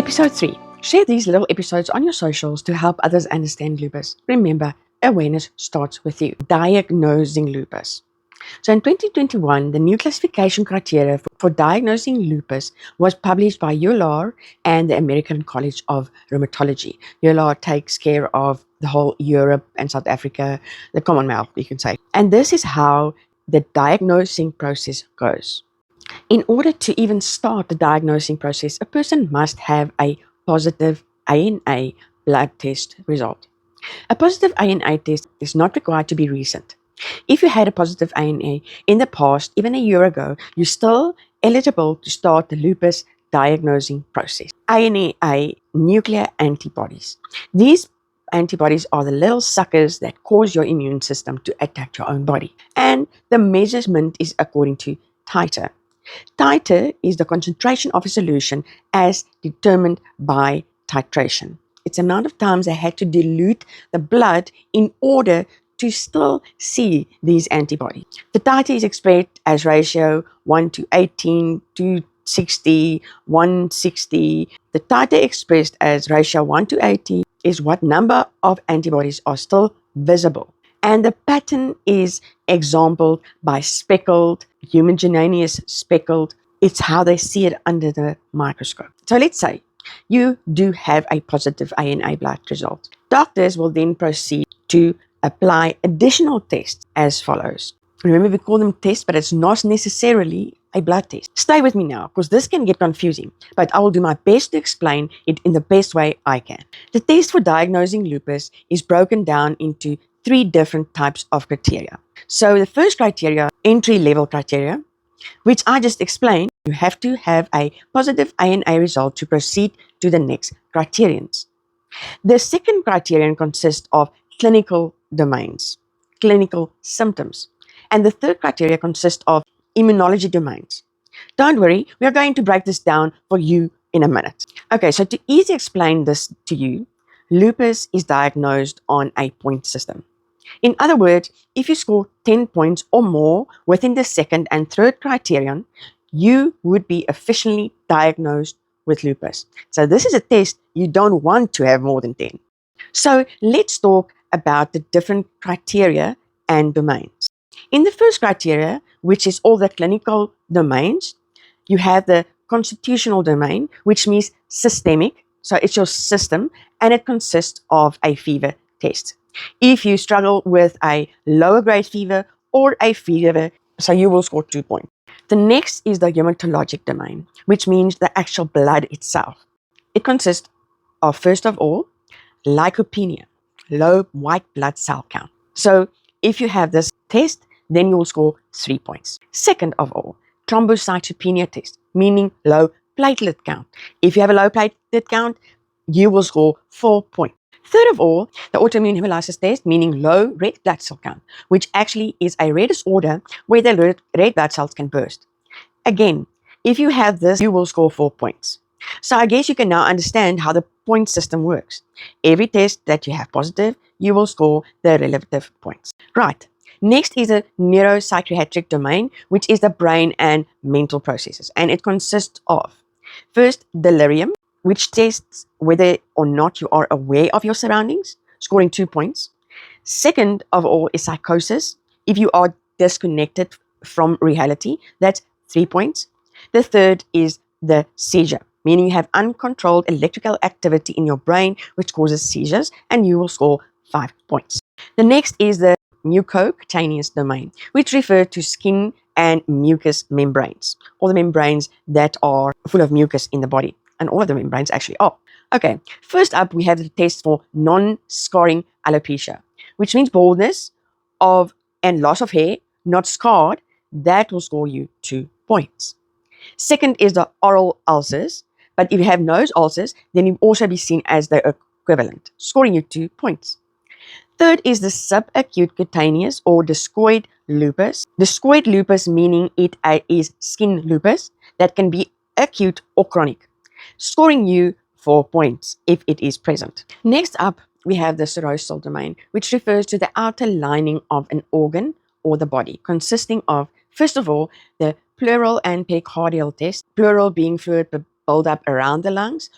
Episode 3. Share these little episodes on your socials to help others understand lupus. Remember, awareness starts with you. Diagnosing lupus. So in 2021, the new classification criteria for diagnosing lupus was published by EULAR and the American College of Rheumatology. EULAR takes care of the whole Europe and South Africa, the Commonwealth, you can say. And this is how the diagnosing process goes. In order to even start the diagnosing process, a person must have a positive ANA blood test result. A positive ANA test is not required to be recent. If you had a positive ANA in the past, even a year ago, you're still eligible to start the lupus diagnosing process. ANA, nuclear antibodies. These antibodies are the little suckers that cause your immune system to attack your own body. And the measurement is according to titer. Titer is the concentration of a solution as determined by titration. It's the amount of times they had to dilute the blood in order to still see these antibodies. The titer is expressed as ratio 1 to 18, 260, 160. The titer expressed as ratio 1 to 80 is what number of antibodies are still visible. And the pattern is exampled by speckled, homogeneous speckled. It's how they see it under the microscope. So let's say you do have a positive ANA blood result. Doctors will then proceed to apply additional tests as follows. Remember, we call them tests, but it's not necessarily a blood test. Stay with me now, because this can get confusing, but I will do my best to explain it in the best way I can. The test for diagnosing lupus is broken down into 3 different types of criteria. So the first criteria, entry-level criteria, which I just explained. You have to have a positive ANA result to proceed to the next criterions. The second criterion consists of clinical domains, clinical symptoms. And the third criteria consists of immunology domains. Don't worry, we are going to break this down for you in a minute. Okay, so to easily explain this to you, lupus is diagnosed on a point system. In other words, if you score 10 points or more within the second and third criterion, you would be officially diagnosed with lupus. So this is a test you don't want to have more than 10. So let's talk about the different criteria and domains. In the first criteria, which is all the clinical domains, you have the constitutional domain, which means systemic. So it's your system, and it consists of a fever test. If you struggle with a lower grade fever or a fever, so you will score 2 points. The next is the hematologic domain, which means the actual blood itself. It consists of, first of all, leukopenia, low white blood cell count. So if you have this test, then you will score 3 points. Second of all, thrombocytopenia test, meaning low platelet count. If you have a low platelet count, you will score 4 points. Third of all, the autoimmune hemolysis test, meaning low red blood cell count, which actually is a rare disorder where the red blood cells can burst. Again, if you have this, you will score 4 points. So I guess you can now understand how the point system works. Every test that you have positive, you will score the relative points. Right. Next is a neuropsychiatric domain, which is the brain and mental processes. And it consists of, first, delirium, which tests whether or not you are aware of your surroundings, scoring 2 points. Second of all is psychosis. If you are disconnected from reality, that's 3 points. The third is the seizure, meaning you have uncontrolled electrical activity in your brain, which causes seizures, and you will score 5 points. The next is the mucocutaneous domain, which refers to skin and mucous membranes, or the membranes that are full of mucus in the body. And all of the membranes actually are. Okay, first up, we have the test for non-scarring alopecia, which means baldness and loss of hair, not scarred. That will score you 2 points. Second is the oral ulcers, but if you have nose ulcers, then you'll also be seen as the equivalent, scoring you 2 points. Third is the subacute cutaneous or discoid lupus. Discoid lupus meaning it is skin lupus that can be acute or chronic, scoring you 4 points if it is present. Next up, we have the serosal domain, which refers to the outer lining of an organ or the body, consisting of, first of all, the pleural and pericardial test, pleural being fluid buildup around the lungs,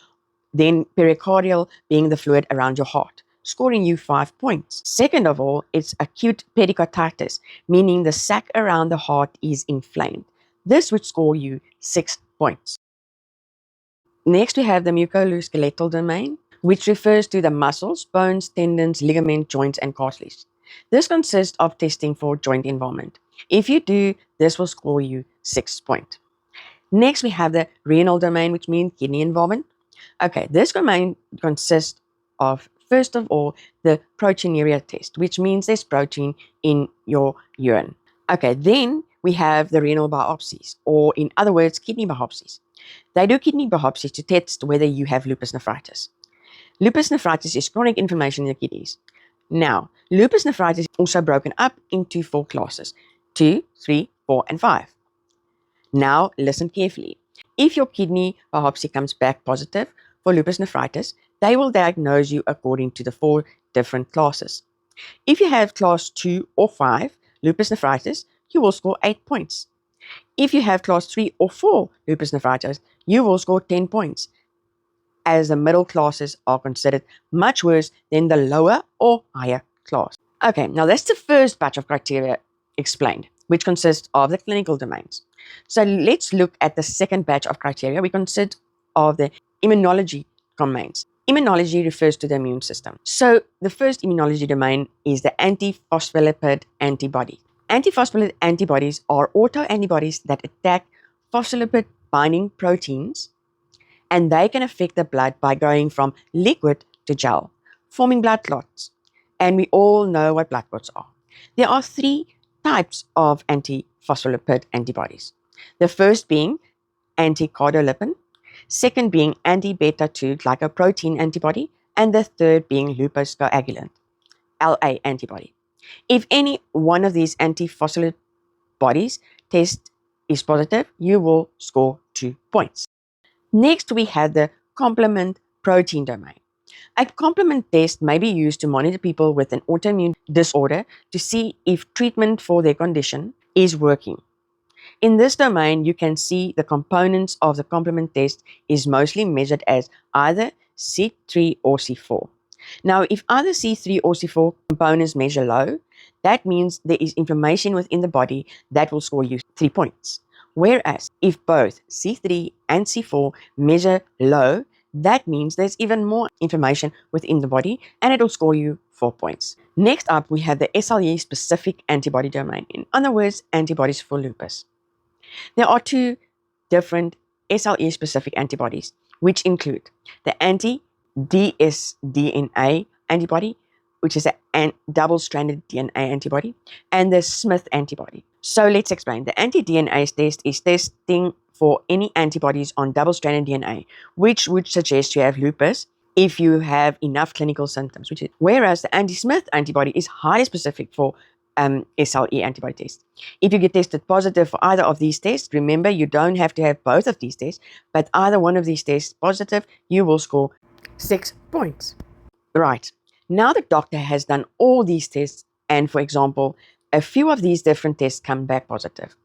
Then pericardial being the fluid around your heart, scoring you 5 points. Second of all, it's acute pericarditis, meaning the sac around the heart is inflamed. This would score you 6 points. Next, we have the musculoskeletal domain, which refers to the muscles, bones, tendons, ligaments, joints, and cartilage. This consists of testing for joint involvement. If you do, this will score you 6 points. Next, we have the renal domain, which means kidney involvement. Okay, this domain consists of, first of all, the proteinuria test, which means there's protein in your urine. Okay, then we have the renal biopsies, or in other words, kidney biopsies. They do kidney biopsies to test whether you have lupus nephritis. Lupus nephritis is chronic inflammation in the kidneys. Now, lupus nephritis is also broken up into 4 classes, 2, 3, 4, and 5. Now, listen carefully. If your kidney biopsy comes back positive for lupus nephritis, they will diagnose you according to the 4 different classes. If you have class 2 or 5 lupus nephritis, you will score 8 points. If you have class 3 or 4 lupus nephritis, you will score 10 points, as the middle classes are considered much worse than the lower or higher class. Okay, now that's the first batch of criteria explained, which consists of the clinical domains. So let's look at the second batch of criteria, which consists of the immunology domains. Immunology refers to the immune system. So the first immunology domain is the antiphospholipid antibody. Antiphospholipid antibodies are autoantibodies that attack phospholipid binding proteins, and they can affect the blood by going from liquid to gel, forming blood clots. And we all know what blood clots are. There are 3 types of antiphospholipid antibodies. The first being anticardiolipin, second being anti-beta-2 glycoprotein antibody, and the third being lupus coagulant, LA antibody. If any one of these antiphospholipid bodies test is positive, you will score 2 points. Next, we have the complement protein domain. A complement test may be used to monitor people with an autoimmune disorder to see if treatment for their condition is working. In this domain, you can see the components of the complement test is mostly measured as either C3 or C4. Now, if either C3 or C4 components measure low, that means there is inflammation within the body that will score you 3 points. Whereas if both C3 and C4 measure low, that means there's even more inflammation within the body and it will score you 4 points. Next up, we have the SLE specific antibody domain. In other words, antibodies for lupus. There are 2 different SLE specific antibodies, which include the anti-dsDNA antibody, which is a double-stranded DNA antibody, and the Smith antibody. So let's explain. The anti-DNA test is testing for any antibodies on double-stranded DNA, which would suggest you have lupus if you have enough clinical symptoms. Whereas the anti-Smith antibody is highly specific for SLE antibody test. If you get tested positive for either of these tests, remember you don't have to have both of these tests, but either one of these tests positive, you will score 6 points. Right. Now the doctor has done all these tests, and for example, a few of these different tests come back positive.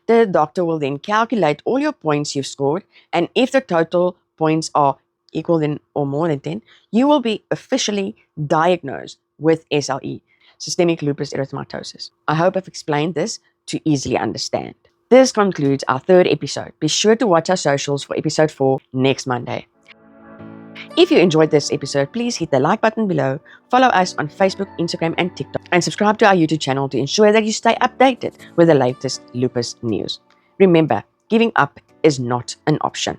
The doctor will then calculate all your points you've scored, and if the total points are equal than or more than 10, you will be officially diagnosed with SLE, systemic lupus erythematosus. I hope I've explained this to easily understand. This concludes our 3rd episode. Be sure to watch our socials for episode 4 next Monday. If you enjoyed this episode, please hit the like button below, follow us on Facebook, Instagram, and TikTok, and subscribe to our YouTube channel to ensure that you stay updated with the latest lupus news. Remember, giving up is not an option.